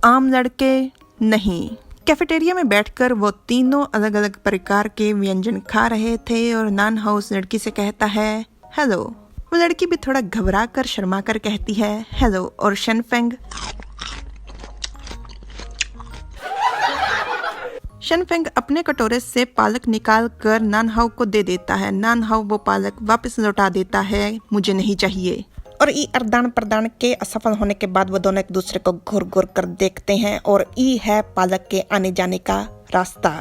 आम लड़के नहीं। कैफेटेरिया में बैठकर वो तीनों अलग अलग प्रकार के व्यंजन खा रहे थे और नान हाउस लड़की से कहता है हेलो। वो लड़की भी थोड़ा घबरा कर शर्मा कर कहती है हेलो और शेनफेंग अपने कटोरे से पालक निकाल कर नान हाउ को दे देता है। नान हाउ वो पालक वापस लौटा देता है, मुझे नहीं चाहिए। और ई आदान प्रदान के असफल होने के बाद वो दोनों एक दूसरे को घूर घूर कर देखते हैं और ई है पालक के आने जाने का रास्ता।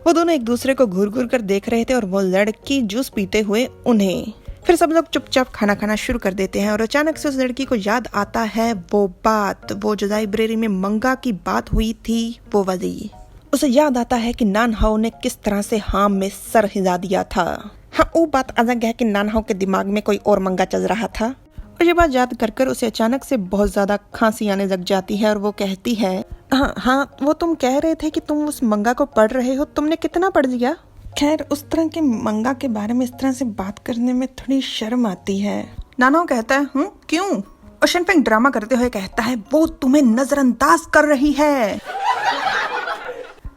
वो दोनों एक दूसरे को घूर घूर कर देख रहे थे और वो लड़की जूस पीते हुए उन्हें। फिर सब लोग चुपचाप खाना खाना शुरू कर देते हैं और अचानक से उस लड़की को याद आता है वो बात, वो जो लाइब्रेरी में मंगा की बात हुई थी वो वाली। उसे याद आता है कि नान हाउ ने किस तरह से हाम में सर हिला दिया था। हाँ, वो बात अलग है कि नान हाउ के दिमाग में कोई और मंगा चल रहा था। और ये बात याद कर उसे अचानक से बहुत ज्यादा खांसी आने लग जाती है और वो कहती है हाँ, वो तुम कह रहे थे कि तुम उस मंगा को पढ़ रहे हो, तुमने कितना पढ़ लिया? खैर, उस तरह के मंगा के बारे में इस तरह से बात करने में थोड़ी शर्म आती है। नान हाउ कहता है क्यों? और शेनफेंग ड्रामा करते हुए कहता है वो तुम्हें नजरअंदाज कर रही है।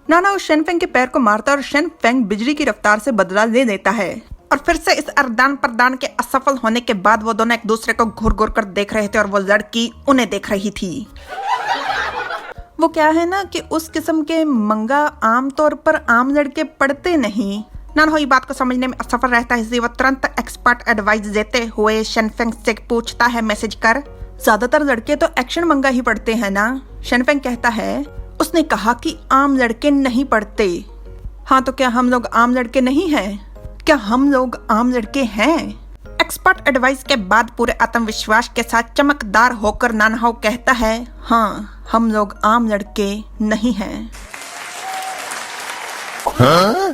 नान हाउ शेनफेंग के पैर को मारता है और शेनफेंग बिजली की रफ्तार से बदला ले लेता है। और फिर से इस आदान प्रदान के असफल होने के बाद वो दोनों एक दूसरे को घूर घूर कर देख रहे थे और वो लड़की उन्हें देख रही थी। वो क्या है ना कि उस किस्म के मंगा आमतौर पर आम लड़के पढ़ते नहीं। नान हाउ बात को समझने में असफल रहता है, इसलिए वो तुरंत एक्सपर्ट एडवाइस देते हुए शेनफेंग से पूछता है मैसेज कर, ज्यादातर लड़के तो एक्शन मंगा ही पढ़ते हैं ना? शेनफेंग कहता है उसने कहा कि आम लड़के नहीं पढ़ते। हाँ, तो क्या हम लोग आम लड़के नहीं हैं? क्या हम लोग आम लड़के हैं? एक्सपर्ट एडवाइस के बाद पूरे आत्मविश्वास के साथ चमकदार होकर नान हाउ कहता है हाँ, हम लोग आम लड़के नहीं हैं। हाँ?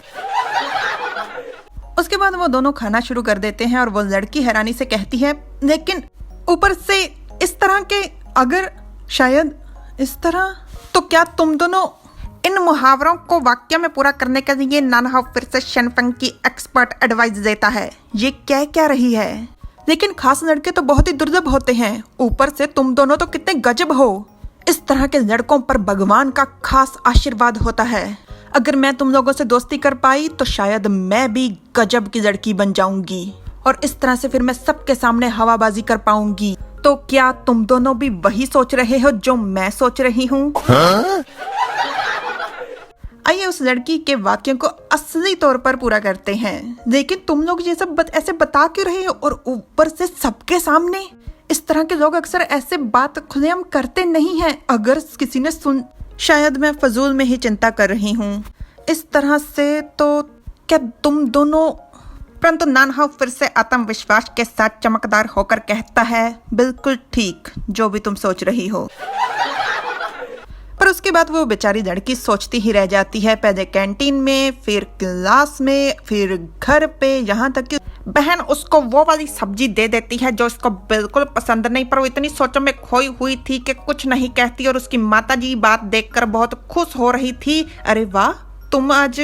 उसके बाद वो दोनों खाना शुरू कर देते हैं और वो लड़की हैरानी से कहती है लेकिन ऊपर से इस तरह के, अगर शायद इस तरह, तो क्या तुम दोनों इन मुहावरों को वाक्य में पूरा करने के लिए? नान हाउ फिर से शेनफेंग की एक्सपर्ट एडवाइस देता है। ये क्या रही है? लेकिन खास लड़के तो बहुत ही दुर्लभ होते हैं, ऊपर से तुम दोनों तो कितने गजब हो। इस तरह के लड़कों पर भगवान का खास आशीर्वाद होता है। अगर मैं तुम लोगों से दोस्ती कर पाई तो शायद मैं भी गजब की लड़की बन जाऊंगी और इस तरह से फिर मैं सबके सामने हवाबाजी कर पाऊंगी। तो क्या तुम दोनों भी वही सोच रहे हो जो मैं सोच रही हूँ? हाँ? आइए उस लड़की के वाक्यों को असली तौर पर पूरा करते हैं। लेकिन तुम लोग ये सब ऐसे बता क्यों रहे हो और ऊपर से सबके सामने? इस तरह के लोग अक्सर ऐसे बात खुलेआम करते नहीं हैं। अगर किसी ने सुन, शायद मैं फजूल में ही चिंता कर रही हूँ इस तरह से, तो क्या तुम दोनों? परंतु नान हाउ फिर से आत्मविश्वास के साथ चमकदार होकर कहता है बिल्कुल ठीक, जो भी तुम सोच रही हो। पर उसके बाद वो बेचारी लड़की सोचती ही रह जाती है, पहले कैंटीन में, फिर क्लास में, फिर घर पे, यहाँ तक कि बहन उसको वो वाली सब्जी दे देती है जो उसको बिल्कुल पसंद नहीं, पर वो इतनी सोचों में खोई हुई थी कि कुछ नहीं कहती। और उसकी माताजी बात देखकर बहुत खुश हो रही थी, अरे वाह, तुम आज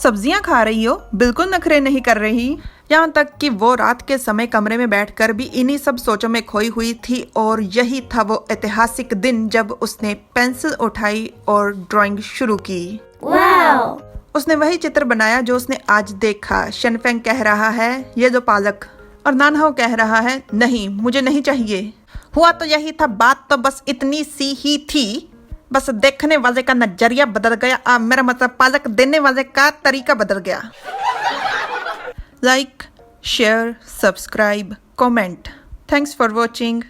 सब्जियां खा रही हो, बिल्कुल नखरे नहीं कर रही। यहाँ तक कि वो रात के समय कमरे में बैठकर भी इन्हीं सब सोचों में खोई हुई थी। और यही था वो ऐतिहासिक दिन जब उसने पेंसिल उठाई और ड्राइंग शुरू की। वाओ! उसने वही चित्र बनाया जो उसने आज देखा। शेनफेंग कह रहा है ये जो पालक, और नान हाउ कह रहा है नहीं, मुझे नहीं चाहिए। हुआ तो यही था, बात तो बस इतनी सी ही थी, बस देखने वाले का नजरिया बदल गया। मेरा मतलब पालक देने वाले का तरीका बदल गया। Like, share, subscribe, comment. Thanks for watching.